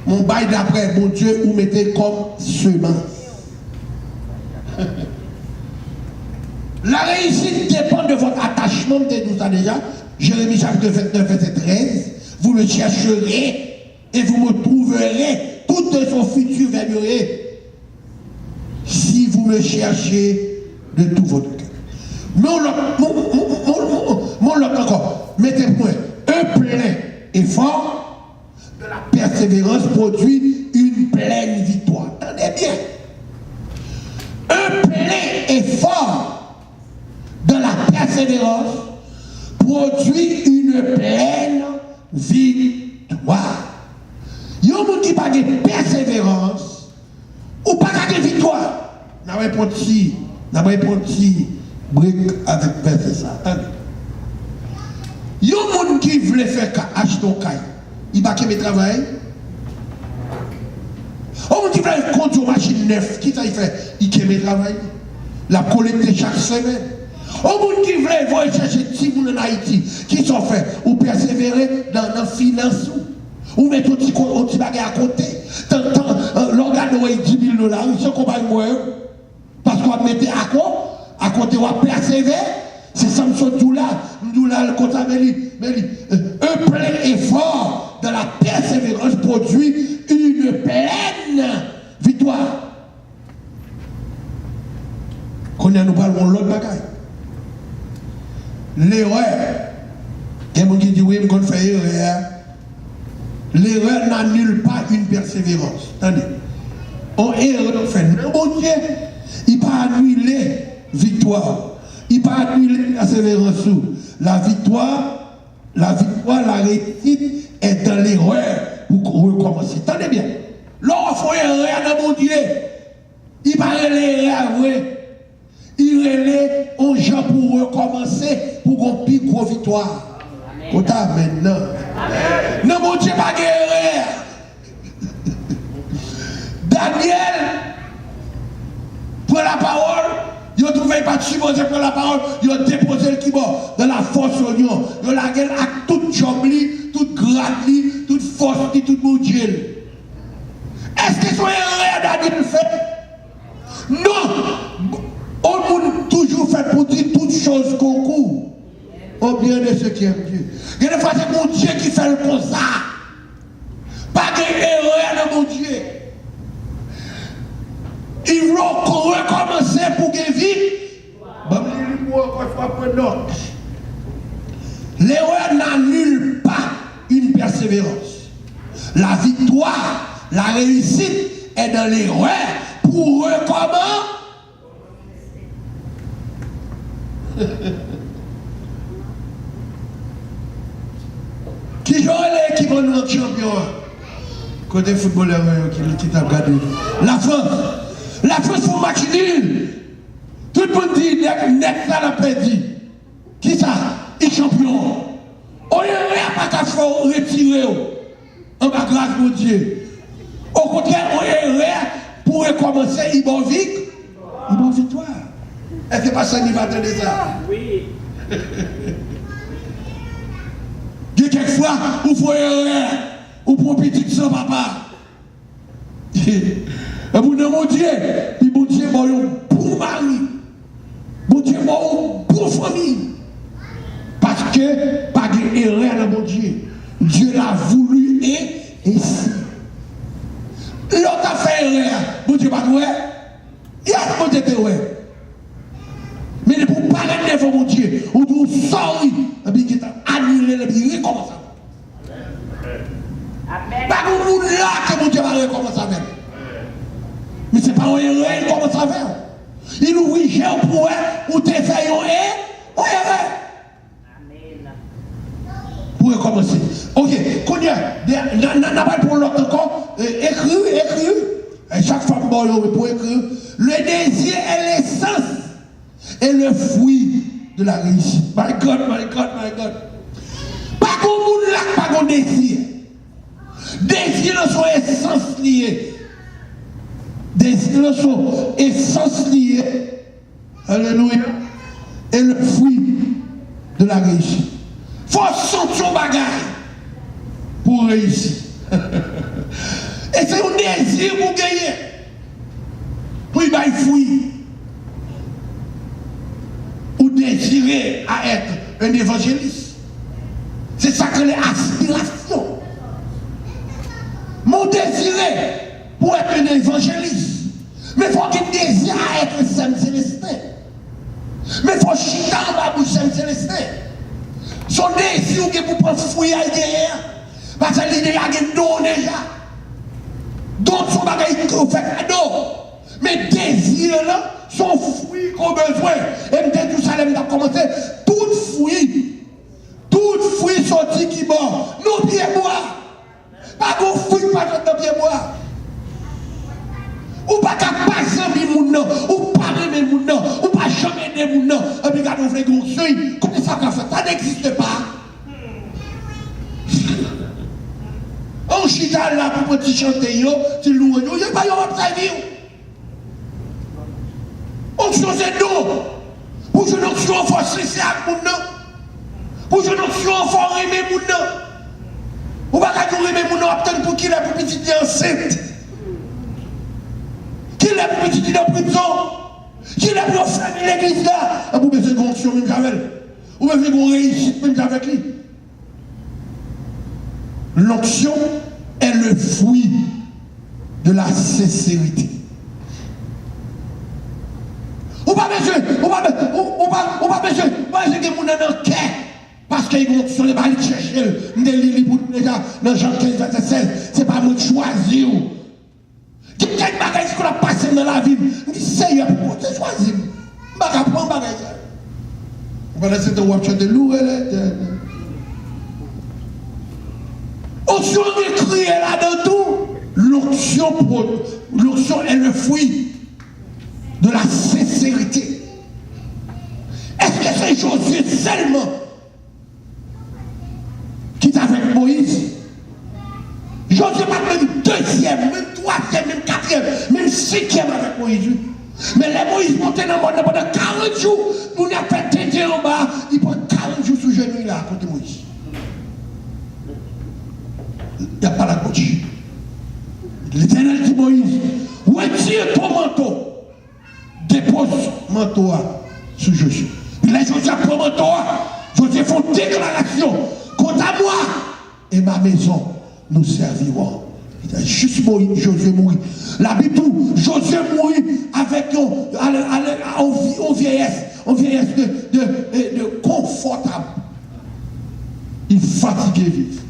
Mon bail d'après, mon Dieu, vous mettez comme semence. La réussite dépend de votre attachement, de tout ça déjà. Jérémie chapitre 29, verset 13. Vous me chercherez et vous me trouverez. Tout de son futur vermerait si vous me cherchez de tout votre cœur. Mon lot encore. Mettez-moi un plein effort de la persévérance produit une pleine victoire. Attendez bien. Un plein effort de la persévérance produit une pleine victoire. Il y a un monde qui n'a pas de persévérance ou pas de victoire. N'a pas de petit brique avec verset ça. Attendez. Il y a un monde qui voulait faire acheter un caille. Il va qu'il travail. On me dit qu'il conduire une machine neuve. Qui ça il fait? Il aime travail. La collecte chaque semaine. On me dit qu'il voir chercher des gens en Haïti. Qui sont faits? Ou persévérer dans la finance. Ou mettre un petit bagage à côté. L'organe de 10 000 $. Il se combat moi. Parce qu'on va mettre à côté, on va persévérer. C'est Samson Doula, le comptable, un plein effort de la persévérance produit une pleine victoire. Quand nous parlons de l'autre bagaille. L'erreur, il y a des gens qui disent oui, mais on fait erreur. L'erreur n'annule pas une persévérance. Attendez. On erreur fait. Le bon Dieu, il pas annuler victoire. Il pas annuler la persévérance. La victoire, la réussite est dans l'erreur pour recommencer. Attendez bien. Lorsqu'on fait erreur dans mon Dieu, il parle l'erreur, oui. Il relève aux gens pour recommencer pour une plus grosse victoire. Amen. Maintenant. Non, mon Dieu, pas guerre. Daniel, pour la parole, il a trouvé pas de supposé pour la parole, il a déposé le keyboard dans la force oignon. Il a la gueule à toute jambe, toute gratte, toute force, toute mon Dieu. Est-ce que c'est une erreur Daniel fait? Non! On peut toujours faire pour dire toutes choses concours au bien de ceux qui aiment Dieu. Il y a des fois c'est mon Dieu qui fait le comme ça. Pas d'erreur de mon Dieu. Il faut recommencer pour gagner vie. Bon, je encore une fois prendre note. L'erreur n'annule pas une persévérance. La victoire, la réussite est dans l'erreur pour recommencer. Qui joue l'équipe en champion? Côté footballeur qui t'a regardé. La France pour match nul. Tout le monde dit, net ça l'a perdu. Qui ça? Il est champion. On n'a pas qu'à faire retirer. En bas grâce mon Dieu. Au contraire, on est rien pour recommencer. Il va vite. Il va victoire. Est-ce que c'est pas ça qui va attendre ça? Oui. Quelquefois, vous voyez rien. Vous prenez petit sans papa. Et vous dites, mon Dieu, puis mon Dieu, bon mari. Mon Dieu, bon famille. Parce que, pas d'erreur dans mon Dieu. Dieu l'a voulu et ici. L'autre a fait erreur. Mon Dieu, pas de ouais. Il y a mon Dieu, ouais. Mais pour parler devant mon Dieu, on dit sorry, et puis il a annulé, et puis il recommence. Pas pour nous là que mon Dieu va recommencer même. Mais ce n'est pas un erreur, il commence à faire. Il ouvre un pour eux, ou te fait un erreur. Amen. Pour recommencer. Ok, qu'on y a, n'a pas pour l'autre encore, écrire. Chaque fois pour écrire, le désir est l'essence. Et le fruit de la réussite. My God. Pas qu'on moun là, pas qu'on désir. Désir dans son essence liée. Désir dans son essence liée. Alléluia. Et le fruit de la réussite. Faut sortir son bagage pour réussir. Et c'est un désir pour gagner. Pour y bailler fruit. Ou désirer à être un évangéliste. C'est ça que les aspirations. Mon désiré pour être un évangéliste. Mais il faut qu'il désire à être un Saint Célestin. Mais il faut chiter en bas pour Saint Célestin. Son désir qui pour prendre fouiller derrière. Parce que l'idée a un don déjà. Donc son bagage qu'on fait cadeau. Mais désir là. Son fruit qu'on a besoin. Et me tout ça, il a commencé. Tout fruit sorti qui mort. Nos pieds bois. Pas de fruit, pas de pieds bois. Ou pas qu'à passer mes mounons. Ou pas aimer mounons. Ou pas jamais aider mounons. Et puis, quand on fait un seuil, comment ça qu'on fait? Ça n'existe pas. On chita là pour petit chanter, tu loues, il n'y a pas de servir. Onction c'est nous. Pour que nous soyons forcés à nous. Pour que nous soyons forts à aimer nous. Ou pas qu'à nous aimer nous, obtenir pour qu'il ait pour petit enceinte. Qu'il ait pour petit en prison. Qu'il ait pour fermer l'église là. Et pour besoin d'onction même avec elle. Ou besoin de réussite même avec lui. L'onction est le fruit de la sincérité. On va besoin que mon dans le cœur. Parce qu'ils vont sur les balles chercher des livres dans Jean 15, verset 16. C'est pas moi qui choisis. Quelqu'un bagage qu'on a passé dans la vie. Je dis, Seigneur, pourquoi tu choisis? Je ne vais pas prendre bagage. On va laisser ton watch de loup. Onction est crié là-dedans tout. L'onction est le fruit de la sincérité. Est-ce que c'est Josué seulement qui est avec Moïse? Josué pas même deuxième, même troisième, même quatrième, même cinquième avec Moïse. Mais les Moïse montaient dans le monde pendant 40 jours, nous n'avons pas tété en bas, il prend 40 jours sous genou là, à côté de Moïse. Il n'y a pas la gauche. L'Éternel dit Moïse, retire ton manteau. Dépose manteau sur Josué. Puis là, Josué prend manteau. Josué fait une déclaration. Quant à moi et ma maison, nous servirons Juste Josué mourit. La Bible tout, Josué mourit avec une vieillesse de confortable. Il fatigué vivre.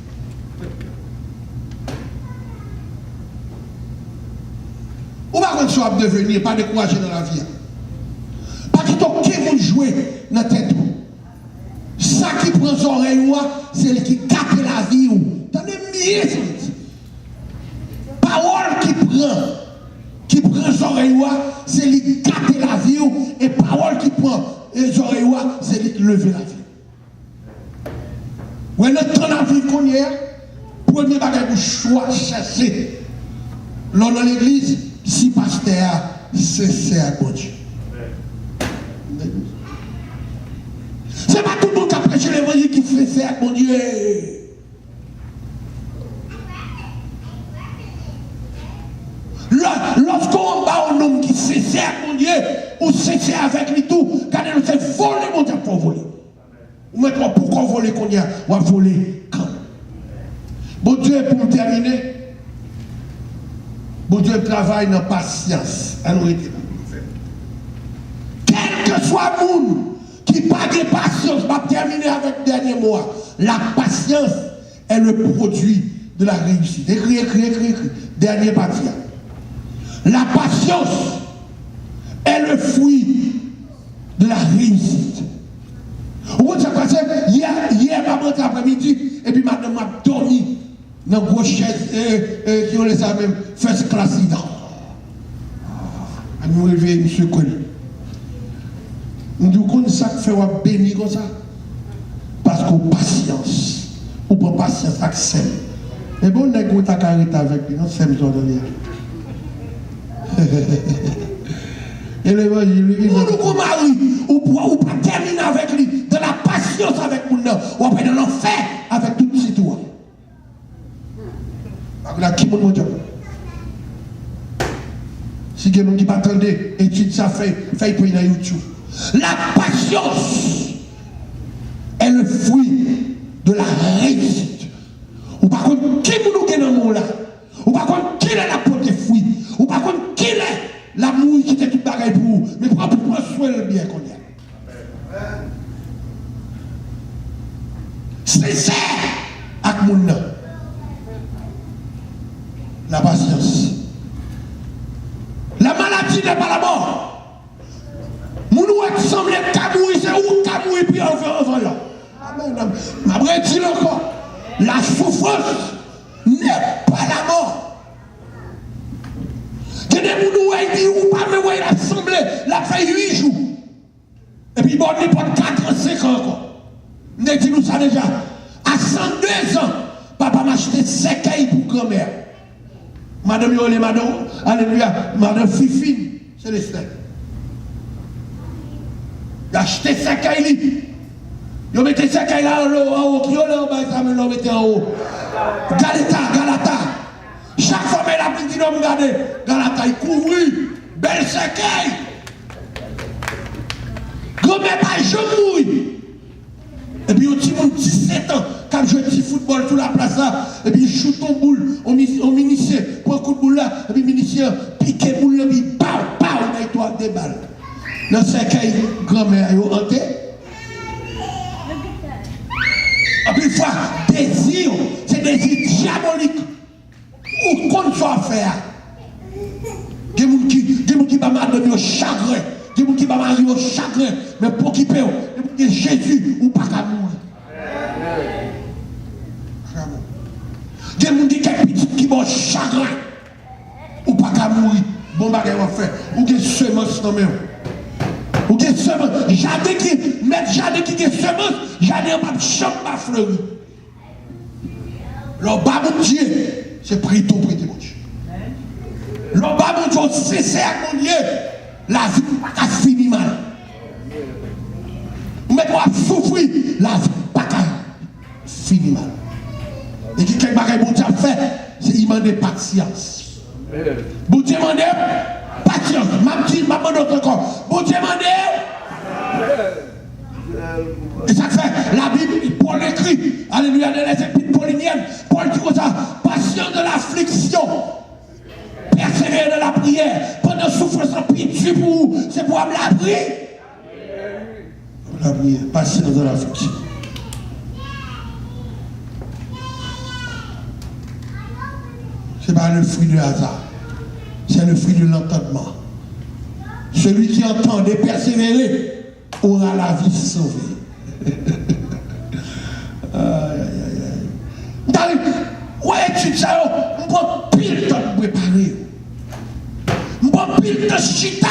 Ou pas quand tu vas devenir, pas décourager dans la vie. Pas que toi qui vous jouer dans la tête. Ça qui prend son oreille, c'est le qui gâte la vie. T'en es mieux. Parole qui prend son oreille, c'est le qui gâte la vie. Et parole qui prend son oreille, c'est le qui lève la vie. Ou le temps de vie qu'on y est, premier bagage pour choix chercher. L'on dans l'église, si pasteur, c'est à bon Dieu. C'est pas tout le monde qui a prêché l'évangile qui fait ça, mon Dieu. Lorsqu'on bat un homme qui fait ça, mon Dieu, ou c'est ça avec lui tout, quand il s'est volé, mon Dieu, pour voler. Ou maintenant, pourquoi voler qu'on y a, ou à voler quand? Bon Dieu, pour terminer, bon Dieu travaille dans la patience. Quel que soit le monde qui n'a pas de patience, va terminer avec le dernier mot. La patience est le produit de la réussite. Écris. Dernier parti. La patience est le fruit de la réussite. Vous savez, hier, ma après-midi, et puis madame m'a dormi dans une grosse chaise qui ont les même first class. Nous réveillons, monsieur Connu. Nous disons que ça fait béni comme ça. Parce qu'on patience. Ou pas patience, accès. Et bon, on a une carrette avec lui, on s'aime sur le lien. Et l'évangile, il dit qu'on marie, ou pas terminer avec lui, de la patience avec nous, ou après de l'enfer avec tout citoyen. Là, qui mon Dieu? Si quelqu'un qui m'attendait, étude ça, fait pour une YouTube. La patience est le fruit de la réussite. Ou par contre, qui nous est dans le monde là? Ou par contre, qui est la porte des fruits? Ou par contre, qui est l'amour qui était tout bagaille pour vous? Mais pour prendre soin le bien qu'on a. C'est ça avec mon nom. La patience. La maladie n'est pas la mort. Mon ouest semble qu'à mourir, c'est où qu'à mourir, puis avant là. Amen. Ma vraie dit encore, la souffrance n'est pas la mort. Il y a des gens qui disent, ou pas, mais ouais, il a semblé, la fait 8 jours. Et puis bon, il n'est pas 4 ans, 5 ans encore. Nous disons ça déjà. À 102 ans, papa m'a acheté 5 cailles pour grand-mère. Madame Yolé, madame, alléluia, madame Fifine, Célestin. Il a acheté 5 cailles. Il mettait 5 cailles là en haut, qui en bas, ça me l'a mettait en haut. Galata. Chaque fois, il a pris non, regardez, Galata, il couvrit, belle 5 cailles. Grand-mère, pas je mouille. Et puis, au petit monde, 17 ans, quand je joue football sur la place là, et puis, il joue ton boule, on ministère, prend un coup de boule là, et puis, ministère, pique le boule là, puis, pow, on a toi des balles. Dans ce cas, grand-mère, elle est hantée. Et puis, une fois, désir, c'est désir diabolique. Ou qu'on soit faire. Il y a des gens qui va m'adonner au chagrin. Il y a des gens qui va m'arriver au chagrin. Mais pour qui peut, Jésus ou pas qu'à mourir. Il y a des gens qui vont chagrin. Ou pas qu'à mourir. Bon bagage va faire. Ou des semences dans même. Ou des semences. Jardin qui des semences. Jardin pas de champ pas fleuri. Le bas mon Dieu, c'est prêter mon Dieu. Le bas mon Dieu, c'est à mon Dieu. La vie n'a pas fini mal. Mais pour souffrir, la vie n'a pas fini mal. Et qui quelque chose bon Dieu a fait, c'est il demande patience. Bon Dieu demande patience. Ma demande encore. Bon Dieu demande. Et ça fait la Bible, Paul écrit, alléluia, dans les épîtres pauliniennes, Paul dit comme ça, patience de l'affliction, La prière, patience dans l'affliction. Ce n'est pas le fruit du hasard, c'est le fruit de l'entendement. Celui qui entend et persévérer aura la vie sauvée. Ouais, tu sais, on prend pile de temps pour préparer. On prend pile de chita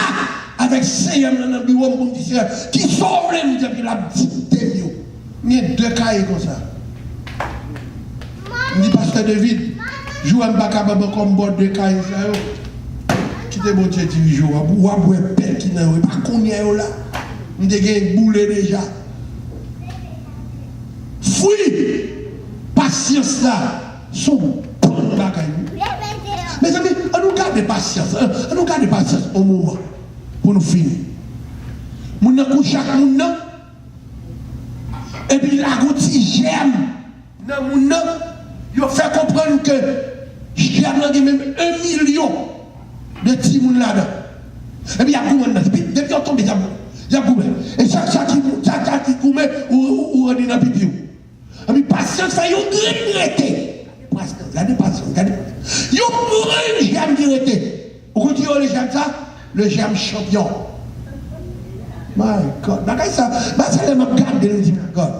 avec Seigneur dans le bureau pour dire qui sauve les gens depuis la petite démio. Il y a 2 cahiers comme ça. Je dis, pasteur David, je ne suis pas capable comme bord 2 cahiers. Qui te bon Dieu dit, je vais boire pelle qui n'a pas qu'on y est là. Je suis boulé déjà. Fruit, patience là, sont bonnes bagailles. Mes amis, on nous garde patience. On nous garde patience au moment pour nous finir. Nous ne couchons chaque monde. Et puis la goutte j'aime. Dans mon nom, il fait comprendre que j'aime même 1 million de petits monde là-dedans. Et puis il y a beaucoup de gens. Depuis qu'on tombe, il y a beaucoup. Et chaque qui coule, ou on est dans le pipi. Et puis patience, ça y est, on regrette. Regardez patience, regardez. Il y a un j'aime qui regrette. Vous dites, le j'aime ça, le j'aime champion. My God. Ça c'est le même garde de l'ultime God.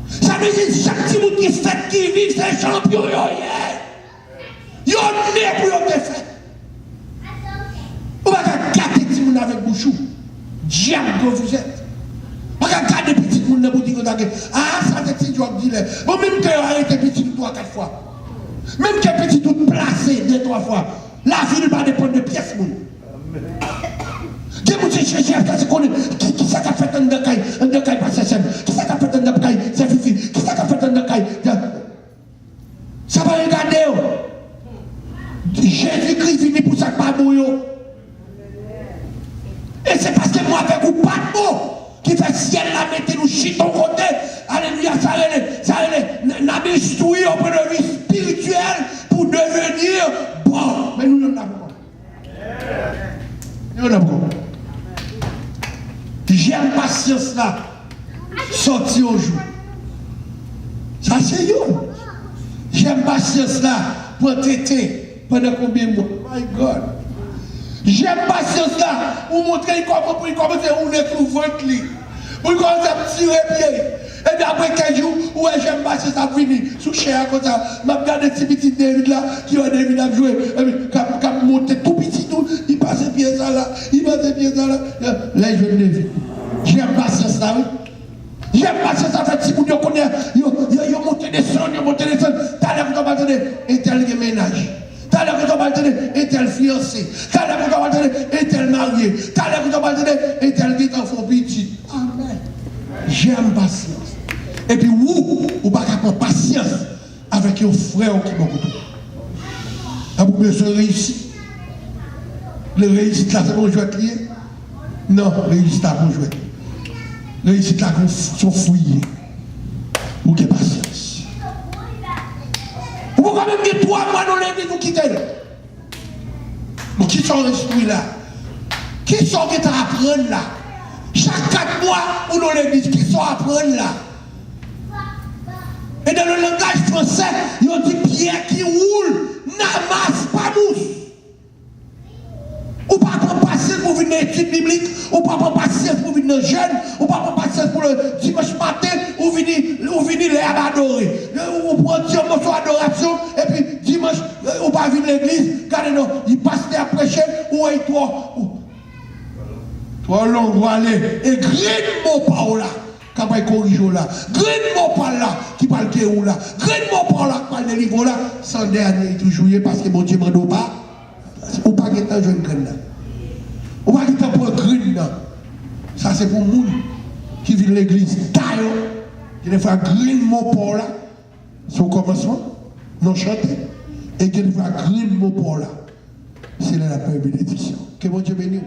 Ça veut dire chaque petit monde qui fait, qui vit, c'est champion. Il y a un nez pour te faire. On va garder petit monde avec bouchou. Diable que vous êtes. On va garder petit monde dans la boutique. Ah, ça c'est petit job dealer. Bon, même que vous arrêtez petit 3-4 fois. Même que petit tout placé 2-3 fois. La vie ne va pas dépendre de pièces. Qui ça qu'a fait un decaille par Sachem? Qui ça qu'a fait un decaille? C'est Fifi. Qui ça qu'a fait un decaille? Ça va regarder. Jésus-Christ vient pour ça que pas mouillot. Et c'est parce que moi, avec vous, pas de mots, qui fait ciel là, mettez-nous chie ton côté. Alléluia, ça n'a pas instruit au point de vue spirituel pour devenir bon. Mais nous n'en avons pas. Nous n'en avons pas. J'aime patience là, sorti au jour. Ça c'est yo. J'aime patience là, pour traiter pendant combien de mois? My God. J'aime patience là, pour montrer comment pour commencer à rouler sur le ventre. Pour commencer à tirer pied. Et puis après 15 jours, ouais, j'aime patience à venir. Sous cher comme ça, je regarde ces petits David là, qui ont David à jouer. Et puis, quand monter tout petit, tout, il passe pied ça là, il passe pied ça là. Là, je vais David. J'aime patience là, oui. J'aime patience à faire si vous connaissez, ils ont monté des sons, ils ont monté des sons. T'as l'air que tu vas donner un tel ménage. T'as l'air que tu vas donner un tel fiancé. T'as l'air que tu vas donner un tel marié. T'as l'air que tu vas donner un tel qui est enfant petit. Amen. J'aime patience. Et puis, vous n'avez pas prendre patience avec vos frères qui m'ont coupé. Vous pouvez se réussir. Le réussite là, c'est bon jouet lié. Non, réussite là, bon jouet. Réussite là, sont fouillés. Vous avez patience. Vous pouvez quand même dire 3 mois dans l'église, vous quittez. Mais qui sont instruits là? Qui sont qui apprennent là? Chaque 4 mois, ou dans l'église, qui sont apprennent là? Et dans le langage français, ils ont dit pierre qui roule, n'amasse pas mousse. Ou pas prendre patience pour venir dans l'étude biblique, ou pas prendre patience pour venir dans le jeûne, ou pas prendre patience pour le dimanche matin, ou venir les adorer. Ou prendre Dieu morceau d'adoration, et puis dimanche, ou pas venir à l'église, regardez non, il passe à prêcher, ou est toi. Toi, l'on va aller, et grille mon par là. Qui va corriger là, grande mot par là, qui parle de où là, grande mot par là, qui parle de niveau là, sans dernier toujours parce que mon Dieu ne m'a pas, ou pas que t'as jeune graine là, ou pas que t'as pour green là, ça c'est pour nous qui vivent l'église, taille, qui ne fait grande mot par là, c'est au commencement, non chanter, et qui ne fait grande mot par là, c'est la paix bénédiction. Que mon Dieu bénisse.